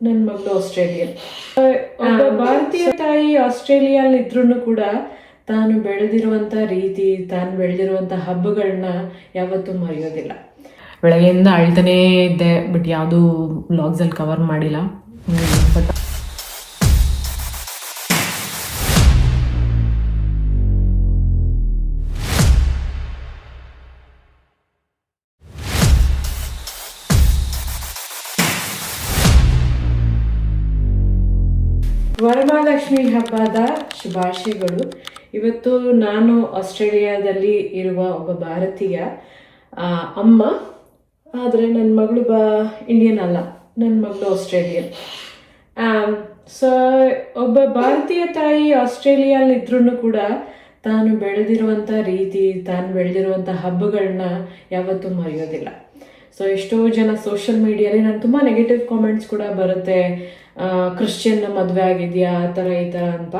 ನನ್ನ ಮಗಳು ಆಸ್ಟ್ರೇಲಿಯನ್. ಒಬ್ಬ ಭಾರತೀಯ ತಾಯಿ ಆಸ್ಟ್ರೇಲಿಯಲ್ಲಿ ಇದ್ರೂ ಕೂಡ ತಾನು ಬೆಳೆದಿರುವಂತ ರೀತಿ, ತಾನು ಬೆಳೆದಿರುವಂತ ಹಬ್ಬಗಳನ್ನ ಯಾವತ್ತೂ ಮರೆಯೋದಿಲ್ಲ. ಬೆಳಗ್ಗೆಯಿಂದ ಅಳ್ತಾನೇ ಇದ್ದೆ, ಬಟ್ ಯಾವುದು ವ್ಲಾಗ್ಸಲ್ಲಿ ಕವರ್ ಮಾಡಿಲ್ಲ. ಬಟ್ ವರಮಹಾಲಕ್ಷ್ಮಿ ಹಬ್ಬದ ಶುಭಾಶಯಗಳು. ಇವತ್ತು ನಾನು ಆಸ್ಟ್ರೇಲಿಯಾದಲ್ಲಿ ಇರುವ ಒಬ್ಬ ಭಾರತೀಯ ಅಮ್ಮ, ಆದರೆ ನನ್ನ ಮಗಳು ಇಂಡಿಯನ್ ಅಲ್ಲ, ನನ್ನ ಮಗಳು ಆಸ್ಟ್ರೇಲಿಯನ್. ಸೊ ಒಬ್ಬ ಭಾರತೀಯ ತಾಯಿ ಆಸ್ಟ್ರೇಲಿಯಲ್ಲಿ ಇದ್ರೂ ಕೂಡ ತಾನು ಬೆಳೆದಿರುವಂಥ ರೀತಿ, ತಾನು ಬೆಳೆದಿರುವಂಥ ಹಬ್ಬಗಳನ್ನ ಯಾವತ್ತೂ ಮರೆಯೋದಿಲ್ಲ. ಸೊ ಎಷ್ಟೋ ಜನ ಸೋಷಿಯಲ್ ಮೀಡಿಯಲ್ಲಿ ನಾನು ತುಂಬ ನೆಗೆಟಿವ್ ಕಾಮೆಂಟ್ಸ್ ಕೂಡ ಬರುತ್ತೆ, ಕ್ರಿಶ್ಚಿಯನ್ನ ಮದುವೆ ಆಗಿದೆಯಾ ಆ ಥರ ಈ ಥರ ಅಂತ.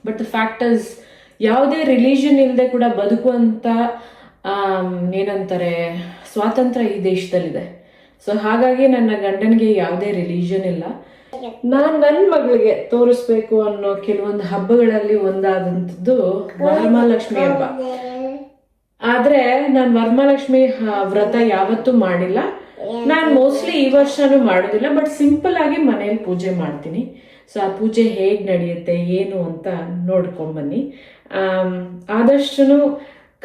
ಬಟ್ ದ ಫ್ಯಾಕ್ಟ್ ಇಸ್, ಯಾವುದೇ ರಿಲಿಜನ್ ಇಲ್ಲದೆ ಕೂಡ ಬದುಕುವಂಥ ಏನಂತಾರೆ ಸ್ವಾತಂತ್ರ್ಯ ಈ ದೇಶದಲ್ಲಿದೆ. ಸೊ ಹಾಗಾಗಿ ನನ್ನ ಗಂಡನಿಗೆ ಯಾವುದೇ ರಿಲಿಜನ್ ಇಲ್ಲ. ನಾನು ನನ್ನ ಮಗಳಿಗೆ ತೋರಿಸ್ಬೇಕು ಅನ್ನೋ ಕೆಲವೊಂದು ಹಬ್ಬಗಳಲ್ಲಿ ಒಂದಾದಂಥದ್ದು ವರಮಹಾಲಕ್ಷ್ಮಿ ಹಬ್ಬ. ಆದರೆ ನಾನು ವರಮಹಾಲಕ್ಷ್ಮಿ ವ್ರತ ಯಾವತ್ತೂ ಮಾಡಿಲ್ಲ. ನಾನು ಮೋಸ್ಟ್ಲಿ ಈ ವರ್ಷನೂ ಮಾಡೋದಿಲ್ಲ, ಬಟ್ ಸಿಂಪಲ್ ಆಗಿ ಮನೇಲಿ ಪೂಜೆ ಮಾಡ್ತೀನಿ. ಸೊ ಆ ಪೂಜೆ ಹೇಗೆ ನಡೆಯುತ್ತೆ ಏನು ಅಂತ ನೋಡ್ಕೊಂಬನ್ನಿ. ಆದಷ್ಟು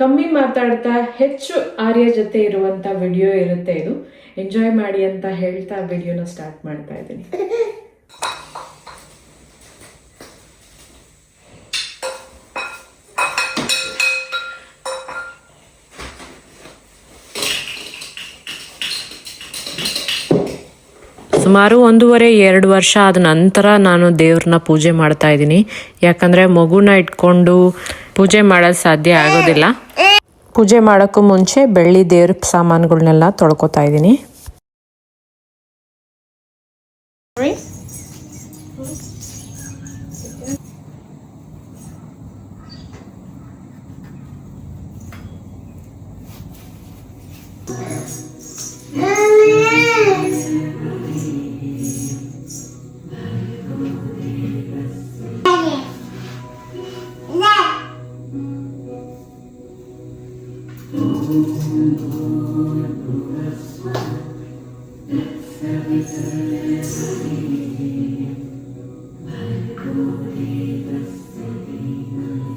ಕಮ್ಮಿ ಮಾತಾಡ್ತಾ ಹೆಚ್ಚು ಆರ್ಯ ಜೊತೆ ಇರುವಂಥ ವಿಡಿಯೋ ಇರುತ್ತೆ. ಇದು ಎಂಜಾಯ್ ಮಾಡಿ ಅಂತ ಹೇಳ್ತಾ ವಿಡಿಯೋನ ಸ್ಟಾರ್ಟ್ ಮಾಡ್ತಾ ಇದ್ದೀನಿ. ಸುಮಾರು 1.5-2 ವರ್ಷ ಆದ ನಂತರ ನಾನು ದೇವ್ರನ್ನ ಪೂಜೆ ಮಾಡ್ತಾ ಇದ್ದೀನಿ. ಯಾಕಂದರೆ ಮಗುನ ಇಟ್ಕೊಂಡು ಪೂಜೆ ಮಾಡೋದು ಸಾಧ್ಯ ಆಗೋದಿಲ್ಲ. ಪೂಜೆ ಮಾಡೋಕ್ಕೂ ಮುಂಚೆ ಬೆಳ್ಳಿ ದೇವ್ರ ಸಾಮಾನುಗಳನ್ನೆಲ್ಲ ತೊಳ್ಕೊತಾ ಇದ್ದೀನಿ.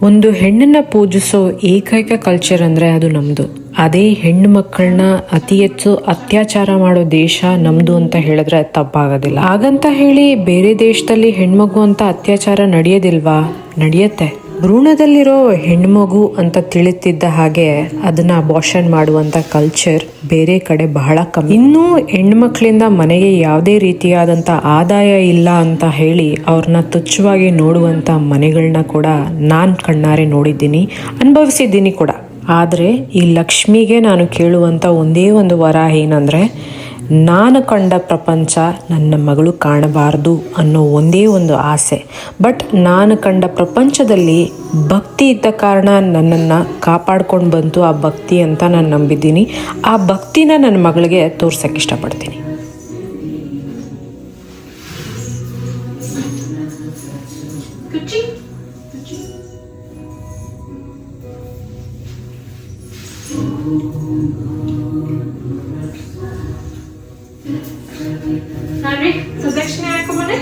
ಒಂದು ಹೆಣ್ಣನ್ನ ಪೂಜಿಸೋ ಏಕೈಕ ಕಲ್ಚರ್ ಅಂದರೆ ಅದು ನಮ್ಮದು. ಅದೇ ಹೆಣ್ಣು ಮಕ್ಕಳನ್ನ ಅತಿ ಹೆಚ್ಚು ಅತ್ಯಾಚಾರ ಮಾಡೋ ದೇಶ ನಮ್ಮದು ಅಂತ ಹೇಳಿದ್ರೆ ತಪ್ಪಾಗೋದಿಲ್ಲ. ಹಾಗಂತ ಹೇಳಿ ಬೇರೆ ದೇಶದಲ್ಲಿ ಹೆಣ್ಮಗು ಅಂತ ಅತ್ಯಾಚಾರ ನಡೆಯೋದಿಲ್ವಾ? ನಡೆಯುತ್ತೆ. ಭ್ರೂಣದಲ್ಲಿರೋ ಹೆಣ್ಮಗು ಅಂತ ತಿಳಿತಿದ್ದ ಹಾಗೆ ಅದನ್ನ ಅಬಾರ್ಷನ್ ಮಾಡುವಂತ ಕಲ್ಚರ್ ಬೇರೆ ಕಡೆ ಬಹಳ ಕಮ್ಮಿ. ಇನ್ನೂ ಹೆಣ್ಮಕ್ಳಿಂದ ಮನೆಗೆ ಯಾವುದೇ ರೀತಿಯಾದಂಥ ಆದಾಯ ಇಲ್ಲ ಅಂತ ಹೇಳಿ ಅವ್ರನ್ನ ತುಚ್ಛವಾಗಿ ನೋಡುವಂಥ ಮನೆಗಳನ್ನ ಕೂಡ ನಾನು ಕಣ್ಣಾರೆ ನೋಡಿದ್ದೀನಿ, ಅನುಭವಿಸಿದ್ದೀನಿ ಕೂಡ. ಆದರೆ ಈ ಲಕ್ಷ್ಮಿಗೆ ನಾನು ಕೇಳುವಂಥ ಒಂದೇ ಒಂದು ವರ ಏನಂದರೆ, ನಾನು ಕಂಡ ಪ್ರಪಂಚ ನನ್ನ ಮಗಳು ಕಾಣಬಾರ್ದು ಅನ್ನೋ ಒಂದೇ ಒಂದು ಆಸೆ. ಬಟ್ ನಾನು ಕಂಡ ಪ್ರಪಂಚದಲ್ಲಿ ಭಕ್ತಿ ಇದ್ದ ಕಾರಣ ನನ್ನನ್ನು ಕಾಪಾಡ್ಕೊಂಡು ಬಂತು ಆ ಭಕ್ತಿ ಅಂತ ನಾನು ನಂಬಿದ್ದೀನಿ. ಆ ಭಕ್ತಿನ ನನ್ನ ಮಗಳಿಗೆ ತೋರ್ಸೋಕ್ಕೆ ಇಷ್ಟಪಡ್ತೀನಿ. ಪ್ರದಕ್ಷಿಣೆ ಹಾಕೊಂಬನೆ.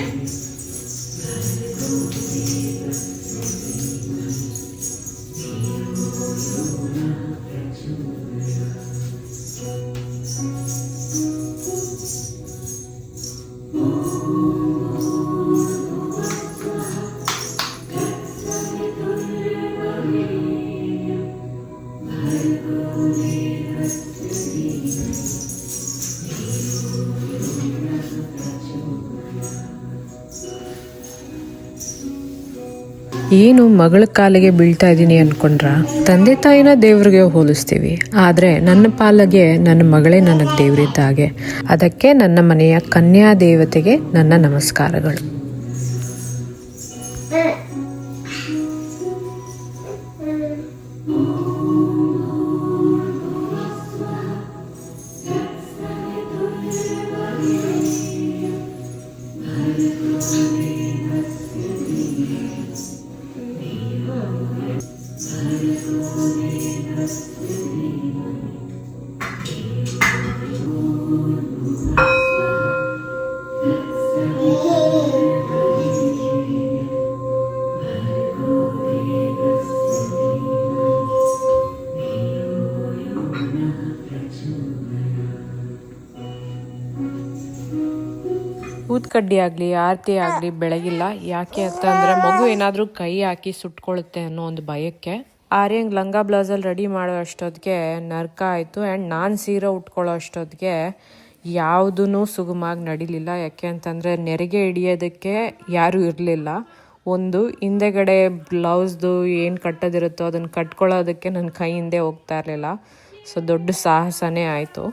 ಏನು ಮಗಳ ಕಾಲಿಗೆ ಬೀಳ್ತಾ ಇದ್ದೀನಿ ಅಂದ್ಕೊಂಡ್ರ? ತಂದೆ ತಾಯಿನ ದೇವ್ರಿಗೆ ಹೋಲಿಸ್ತೀವಿ, ಆದರೆ ನನ್ನ ಪಾಲಿಗೆ ನನ್ನ ಮಗಳೇ ನನಗೆ ದೇವರಿದ್ದ ಹಾಗೆ. ಅದಕ್ಕೆ ನನ್ನ ಮನೆಯ ಕನ್ಯಾ ದೇವತೆಗೆ ನನ್ನ ನಮಸ್ಕಾರಗಳು. ಊದ್ಕಡ್ಡಿ ಆಗಲಿ ಆರತಿ ಆಗಲಿ ಬೆಳಗಿಲ್ಲ. ಯಾಕೆ ಅಂತಂದರೆ ಮಗು ಏನಾದರೂ ಕೈ ಹಾಕಿ ಸುಟ್ಕೊಳ್ಳುತ್ತೆ ಅನ್ನೋ ಒಂದು ಭಯಕ್ಕೆ. ಆರ್ಯಂಗೆ ಲಂಗ ಬ್ಲೌಸಲ್ಲಿ ರೆಡಿ ಮಾಡೋ ಅಷ್ಟೊತ್ತಿಗೆ ನರ್ಕ ಆಯಿತು. ಆ್ಯಂಡ್ ನಾನು ಸೀರೆ ಉಟ್ಕೊಳ್ಳೋ ಅಷ್ಟೊತ್ತಿಗೆ ಯಾವುದೂ ಸುಗಮಾಗಿ ನಡಿಲಿಲ್ಲ. ಯಾಕೆ ಅಂತಂದರೆ ನೆರಿಗೆ ಹಿಡಿಯೋದಕ್ಕೆ ಯಾರೂ ಇರಲಿಲ್ಲ. ಒಂದು ಹಿಂದೆಗಡೆ ಬ್ಲೌಸ್ದು ಏನು ಕಟ್ಟೋದಿರುತ್ತೋ ಅದನ್ನು ಕಟ್ಕೊಳ್ಳೋದಕ್ಕೆ ನನ್ನ ಕೈ ಹಿಂದೆ ಹೋಗ್ತಾ ಇರಲಿಲ್ಲ. ಸೊ ದೊಡ್ಡ ಸಾಹಸನೇ ಆಯಿತು.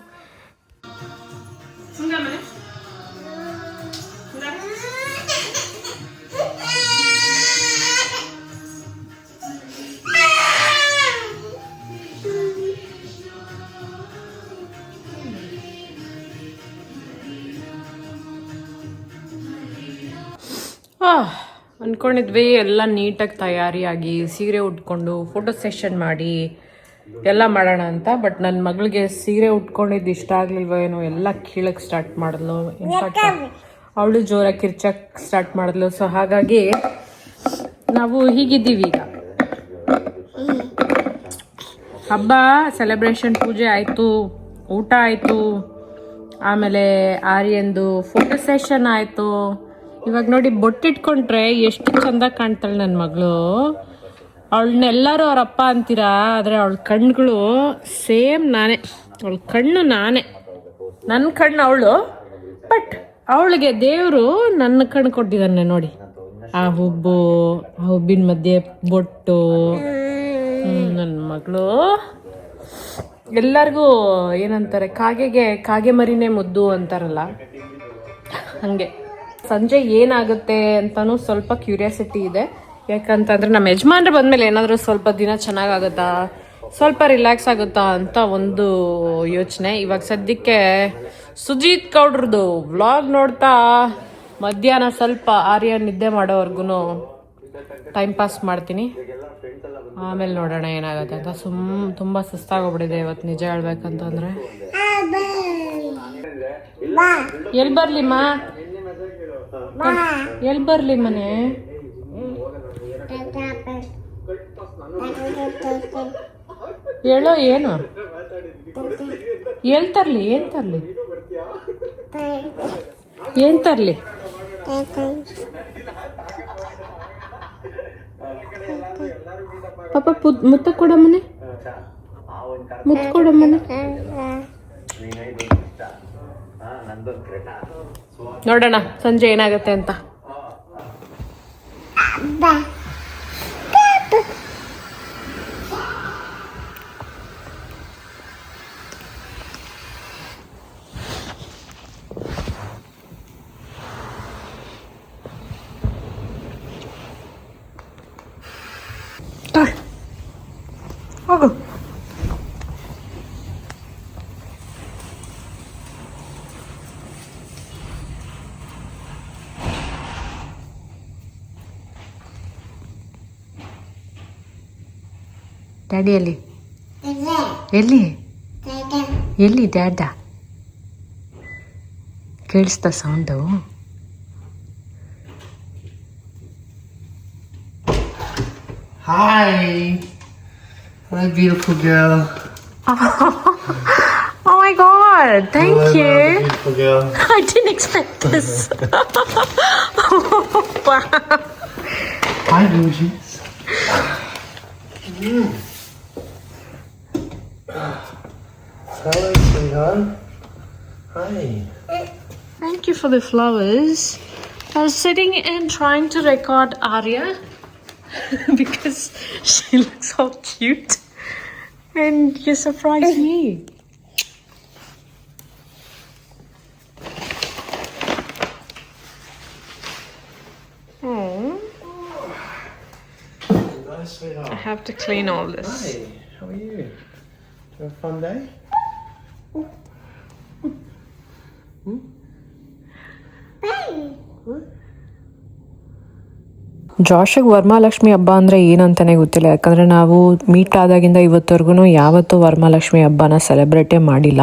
ಅಂದ್ಕೊಂಡಿದ್ವಿ ಎಲ್ಲ ನೀಟಾಗಿ ತಯಾರಿಯಾಗಿ ಸೀರೆ ಉಟ್ಕೊಂಡು ಫೋಟೋ ಸೆಷನ್ ಮಾಡಿ ಎಲ್ಲ ಮಾಡೋಣ ಅಂತ. ಬಟ್ ನನ್ನ ಮಗಳಿಗೆ ಸೀರೆ ಉಟ್ಕೊಂಡಿದ್ದು ಇಷ್ಟ ಆಗಲಿಲ್ವ ಏನೋ, ಎಲ್ಲ ಕೀಳಕ್ಕೆ ಸ್ಟಾರ್ಟ್ ಮಾಡಿದ್ಲು. ಇನ್ಫ್ಯಾಕ್ಟ್ ಅವಳು ಜೋರಾಗಿ ಕಿರ್ಚಕ್ಕೆ ಸ್ಟಾರ್ಟ್ ಮಾಡಿದ್ಲು. ಸೊ ಹಾಗಾಗಿ ನಾವು ಹೀಗಿದ್ದೀವಿ ಈಗ. ಹಬ್ಬ ಸೆಲೆಬ್ರೇಷನ್ ಪೂಜೆ ಆಯಿತು, ಊಟ ಆಯಿತು, ಆಮೇಲೆ ಆರ್ಯಂದು ಫೋಟೋ ಸೆಷನ್ ಆಯಿತು. ಇವಾಗ ನೋಡಿ ಬೊಟ್ಟಿಟ್ಕೊಂಡ್ರೆ ಎಷ್ಟು ಚಂದ ಕಾಣ್ತಾಳೆ ನನ್ನ ಮಗಳು. ಅವಳನ್ನೆಲ್ಲರೂ ಅವರಪ್ಪ ಅಂತೀರಾ, ಆದರೆ ಅವಳ ಕಣ್ಣುಗಳು ಸೇಮ್ ನಾನೇ. ಅವಳ ಕಣ್ಣು ನಾನೇ, ನನ್ನ ಕಣ್ಣು ಅವಳು. ಬಟ್ ಅವಳಿಗೆ ದೇವರು ನನ್ನ ಕಣ್ಣು ಕೊಟ್ಟಿದ್ದಾನೆ ನೋಡಿ. ಆ ಹುಬ್ಬು, ಆ ಹುಬ್ಬಿನ ಮಧ್ಯೆ ಬೊಟ್ಟು. ನನ್ನ ಮಗಳು ಎಲ್ಲರಿಗೂ ಏನಂತಾರೆ, ಕಾಗೆ ಮರಿನೇ ಮುದ್ದು ಅಂತಾರಲ್ಲ, ಹಾಗೆ. ಸಂಜೆ ಏನಾಗುತ್ತೆ ಅಂತಲೂ ಸ್ವಲ್ಪ ಕ್ಯೂರಿಯಾಸಿಟಿ ಇದೆ. ಯಾಕಂತಂದರೆ ನಮ್ಮ ಯಜಮಾನ್ರು ಬಂದಮೇಲೆ ಏನಾದರೂ ಸ್ವಲ್ಪ ದಿನ ಚೆನ್ನಾಗಾಗುತ್ತಾ, ಸ್ವಲ್ಪ ರಿಲ್ಯಾಕ್ಸ್ ಆಗುತ್ತಾ ಅಂತ ಒಂದು ಯೋಚನೆ. ಇವಾಗ ಸದ್ಯಕ್ಕೆ ಸುಜೀತ್ ಗೌಡ್ರದ್ದು ವ್ಲಾಗ್ ನೋಡ್ತಾ ಮಧ್ಯಾಹ್ನ ಸ್ವಲ್ಪ ಆರ್ಯ ನಿದ್ದೆ ಮಾಡೋವರೆಗೂ ಟೈಮ್ ಪಾಸ್ ಮಾಡ್ತೀನಿ. ಆಮೇಲೆ ನೋಡೋಣ ಏನಾಗುತ್ತೆ ಅಂತ. ತುಂಬ ಸುಸ್ತಾಗೋಗ್ಬಿಟ್ಟಿದೆ ಇವತ್ತು, ನಿಜ ಹೇಳ್ಬೇಕಂತಂದರೆ. ಎಲ್ಲಿ ಬರಲಿಮ್ಮ, ಎಲ್ಲಿ ಬರಲಿ ಮನೆ? ಹೇಳೋ ಏನು? ಎಲ್ಲಿ ತರಲಿ? ಏನು ತರಲಿ? ಏನು ತರಲಿ? ಪಾಪ ಮುತ್ತ ಕೊಡಮ್ಮನೆ, ಮುತ್ತು ಕೊಡಮ್ಮನೆ. ನೋಡೋಣ ಸಂಜೆ ಏನಾಗುತ್ತೆ ಅಂತ. ಹೋಗು. ಡ್ಯಾಡಿ ಎಲ್ಲಿ? ಎಲ್ಲಿ ಎಲ್ಲಿ ಡ್ಯಾಡ? ಕೇಳಿಸ್ತಾ sound? Hi, my beautiful girl. Oh my god, thank you. Beautiful girl. I didn't expect this. Wow. Hi, Lucius. Hello, sweetheart. Hi. Thank you for the flowers. I was sitting and trying to record Arya because she looks so cute, and you surprised me. Oh, Nice, sweetheart. I have to clean all this. Hi, how are you? Have a fun day? ಜಾಶಿಗೆ ವರಮಹಾಲಕ್ಷ್ಮಿ ಹಬ್ಬ ಅಂದರೆ ಏನಂತಾನೆ ಗೊತ್ತಿಲ್ಲ. ಯಾಕಂದರೆ ನಾವು meet ಆದಾಗಿಂದ ಇವತ್ತವರೆಗೂ ಯಾವತ್ತೂ ವರಮಹಾಲಕ್ಷ್ಮಿ ಹಬ್ಬನ ಸೆಲೆಬ್ರೇಟೇ ಮಾಡಿಲ್ಲ.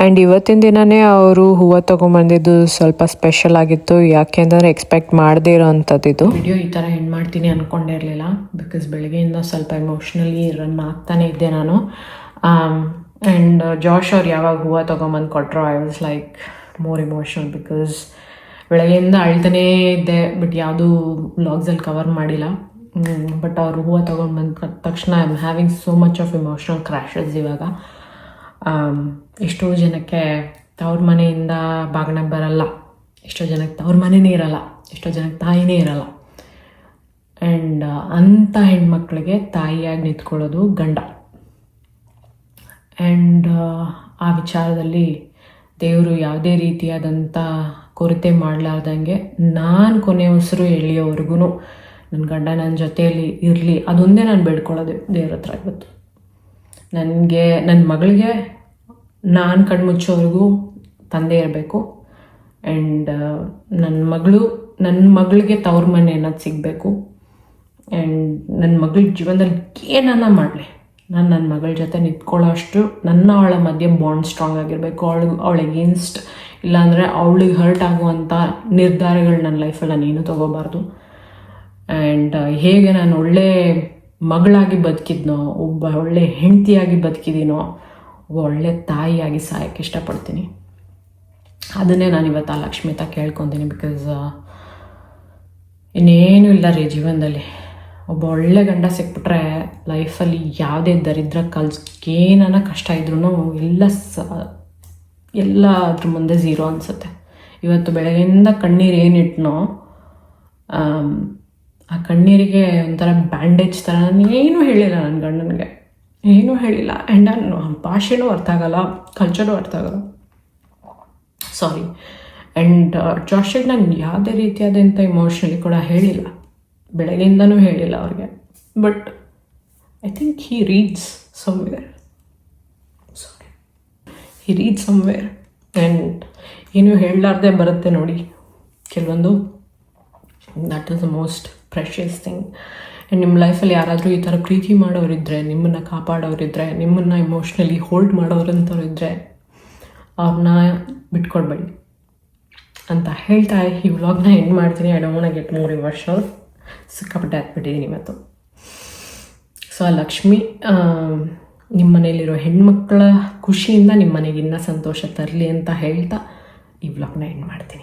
And ಇವತ್ತಿನ ದಿನವೇ ಅವರು ಹೂವು ತೊಗೊಂಬಂದಿದ್ದು ಸ್ವಲ್ಪ ಸ್ಪೆಷಲ್ ಆಗಿತ್ತು. ಯಾಕೆ ಅಂತಂದರೆ ಎಕ್ಸ್ಪೆಕ್ಟ್ ಮಾಡದೇ ಇರೋ ಅಂಥದ್ದು. ವಿಡಿಯೋ ಈ ಥರ ಎಂಡ್ ಮಾಡ್ತೀನಿ ಅಂದ್ಕೊಂಡೇ ಇರಲಿಲ್ಲ. ಬಿಕಾಸ್ ಬೆಳಗ್ಗೆಯಿಂದ ಸ್ವಲ್ಪ ಎಮೋಷ್ನಲಿ ರನ್ ಆಗ್ತಾನೆ ಇದ್ದೆ ನಾನು. ಆ್ಯಂಡ್ ಜಾಶ್ ಅವ್ರು ಯಾವಾಗ ಹೂವು ತೊಗೊಂಬಂದು ಕೊಟ್ಟರು, I was like more emotional. Because ಬೆಳಗ್ಗೆಯಿಂದ ಅಳ್ತಾನೇ ಇದ್ದೆ, ಬಟ್ ಯಾವುದೂ ವ್ಲಾಗ್ಸಲ್ಲಿ ಕವರ್ ಮಾಡಿಲ್ಲ. ಬಟ್ ಅವ್ರು ಹೂವು ತೊಗೊಂಡು ಬಂದ ತಕ್ಷಣ I am having so much of emotional crashes ಇವಾಗ. ಎಷ್ಟೋ ಜನಕ್ಕೆ ತವ್ರ ಮನೆಯಿಂದ ಬಾಗ್ನ ಬರಲ್ಲ, ಎಷ್ಟೋ ಜನಕ್ಕೆ ತವ್ರ ಮನೆಯೇ ಇರಲ್ಲ, ಎಷ್ಟೋ ಜನಕ್ಕೆ ತಾಯಿನೇ ಇರಲ್ಲ. ಆ್ಯಂಡ್ ಅಂಥ ಹೆಣ್ಮಕ್ಳಿಗೆ ತಾಯಿಯಾಗಿ ನಿಂತ್ಕೊಳ್ಳೋದು ಗಂಡ. ಆ್ಯಂಡ್ ಆ ವಿಚಾರದಲ್ಲಿ ದೇವರು ಯಾವುದೇ ರೀತಿಯಾದಂಥ ಕೊರತೆ ಮಾಡಲಾರ್ದಂಗೆ ನಾನು ಕೊನೆ ಉಸಿರು ಎಳೆಯೋವರೆಗೂ ನನ್ನ ಗಂಡ ನನ್ನ ಜೊತೆಯಲ್ಲಿ ಇರಲಿ, ಅದೊಂದೇ ನಾನು ಬೇಡ್ಕೊಳ್ಳೋದು ದೇವ್ರ ಹತ್ರ ಇವತ್ತು. ನನಗೆ ನನ್ನ ಮಗಳಿಗೆ ನಾನು ಕಣ್ಮುಚ್ಚೋವರೆಗೂ ತಂದೆ ಇರಬೇಕು. ಆ್ಯಂಡ್ ನನ್ನ ಮಗಳಿಗೆ ತವ್ರ ಮನೆ ಅನ್ನೋದು ಸಿಗಬೇಕು. ಆ್ಯಂಡ್ ನನ್ನ ಮಗಳ ಜೀವನದಲ್ಲಿ ಏನನ್ನ ಮಾಡಲಿ, ನಾನು ನನ್ನ ಮಗಳ ಜೊತೆ ನಿಂತ್ಕೊಳ್ಳೋ ಅಷ್ಟು ಅವಳ ಮಧ್ಯೆ ಬಾಂಡ್ ಸ್ಟ್ರಾಂಗ್ ಆಗಿರಬೇಕು. ಅವಳಿಗೆ ಅಗೇನ್ಸ್ಟ್ ಇಲ್ಲಾಂದರೆ ಅವಳಿಗೆ ಹರ್ಟ್ ಆಗುವಂಥ ನಿರ್ಧಾರಗಳು ನನ್ನ ಲೈಫಲ್ಲಿ ನಾನೇನು ತೊಗೋಬಾರ್ದು. ಆ್ಯಂಡ್ ಹೇಗೆ ನಾನು ಒಳ್ಳೆ ಮಗಳಾಗಿ ಬದುಕಿದ್ನೋ, ಒಬ್ಬ ಒಳ್ಳೆ ಹೆಂಡತಿಯಾಗಿ ಬದುಕಿದ್ದೀನೋ, ಒಬ್ಬ ಒಳ್ಳೆ ತಾಯಿಯಾಗಿ ಸಾಯೋಕ್ಕೆ ಇಷ್ಟಪಡ್ತೀನಿ. ಅದನ್ನೇ ನಾನು ಇವತ್ತು ಆ ಲಕ್ಷ್ಮಿ ತ ಕೇಳ್ಕೊತೀನಿ. ಬಿಕಾಸ್ ಇನ್ನೇನು ಇಲ್ಲ ರೀ ಜೀವನದಲ್ಲಿ. ಒಬ್ಬ ಒಳ್ಳೆ ಗಂಡ ಸಿಕ್ಬಿಟ್ರೆ ಲೈಫಲ್ಲಿ ಯಾವುದೇ ದರಿದ್ರ ಏನನ್ನ ಕಷ್ಟ ಇದ್ರೂ ಎಲ್ಲ ಅದ್ರ ಮುಂದೆ ಝೀರೋ ಅನಿಸುತ್ತೆ. ಇವತ್ತು ಬೆಳಗ್ಗೆಯಿಂದ ಕಣ್ಣೀರು ಏನಿಟ್ನೋ ಆ ಕಣ್ಣೀರಿಗೆ ಒಂಥರ ಬ್ಯಾಂಡೇಜ್ ಥರ. ನಾನು ಏನೂ ಹೇಳಿಲ್ಲ ನನ್ನ ಗಂಡನಿಗೆ, ಏನೂ ಹೇಳಿಲ್ಲ. ಆ್ಯಂಡ್ ನಾನು ಭಾಷೆನೂ ಅರ್ಥ ಆಗಲ್ಲ, ಕಲ್ಚರೂ ಅರ್ಥ ಆಗಲ್ಲ, ಸಾರಿ. ಆ್ಯಂಡ್ ಜಾಶಿಗೆ ನಾನು ಯಾವುದೇ ರೀತಿಯಾದಂಥ ಇಮೋಷ್ನಲಿ ಕೂಡ ಹೇಳಿಲ್ಲ, ಬೆಳಗ್ಗೆಯಿಂದನೂ ಹೇಳಿಲ್ಲ ಅವ್ರಿಗೆ. But I think he reads somewhere, he reads somewhere. And ಏನೂ ಹೇಳಲಾರ್ದೆ ಬರುತ್ತೆ ನೋಡಿ ಕೆಲವೊಂದು. That is the most precious thing. And ನಿಮ್ಮ ಲೈಫಲ್ಲಿ ಯಾರಾದರೂ ಈ ಥರ ಪ್ರೀತಿ ಮಾಡೋರಿದ್ದರೆ, ನಿಮ್ಮನ್ನು ಕಾಪಾಡೋರಿದ್ದರೆ, ನಿಮ್ಮನ್ನು ಇಮೋಷ್ನಲಿ ಹೋಲ್ಡ್ ಮಾಡೋರಂಥವ್ರಿದ್ದರೆ ಅವ್ರನ್ನ ಬಿಟ್ಕೊಡ್ಬೇಡಿ ಅಂತ ಹೇಳ್ತಾ ಈ ವ್ಲಾಗ್ನ ಎಂಡ್ ಮಾಡ್ತೀನಿ. I don't want to get more emotional. ಸಿಕ್ಕಾಪಟ್ಟೆ ಹತ್ಬಿಟ್ಟಿದ್ದೀನಿ ಇವತ್ತು. ಸೊ ಆ ಲಕ್ಷ್ಮಿ ನಿಮ್ಮ ಮನೇಲಿರೋ ಹೆಣ್ಮಕ್ಳ ಖುಷಿಯಿಂದ ನಿಮ್ಮ ಮನೆಗೆ ಇನ್ನೂ ಸಂತೋಷ ತರಲಿ ಅಂತ ಹೇಳ್ತಾ ಈ ವ್ಲಾಗ್ನ ಎಂಡ್ ಮಾಡ್ತೀನಿ.